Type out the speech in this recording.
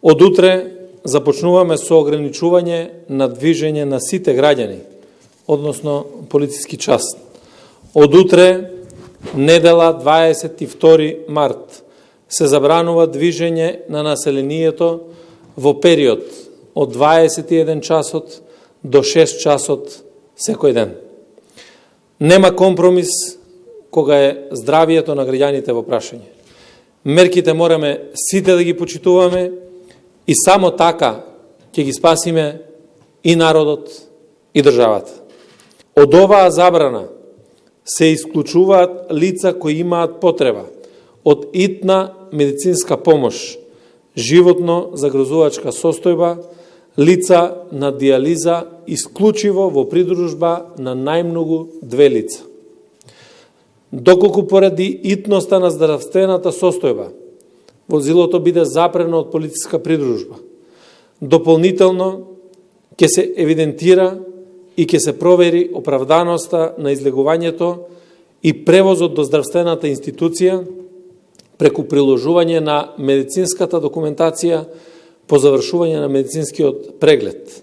Од утре започнуваме со ограничување на движење на сите граѓани, односно полициски час. Од утре, недела 22 март, се забранува движење на населението во период од 21 часот до 6 часот секој ден. Нема компромис кога е здравието на граѓаните во прашање. Мерките мораме сите да ги почитуваме и само така ќе ги спасиме и народот и државата. Од оваа забрана се исклучуваат лица кои имаат потреба од итна медицинска помош, животно загрозувачка состојба, лица на диализа исклучиво во придружба на најмногу 2 лица. Доколку поради итноста на здравствената состојба возилото биде запрено од полициска придружба, дополнително ќе се евидентира и ќе се провери оправданоста на излегувањето и превозот до здравствената институција преку приложување на медицинската документација по завршување на медицинскиот преглед.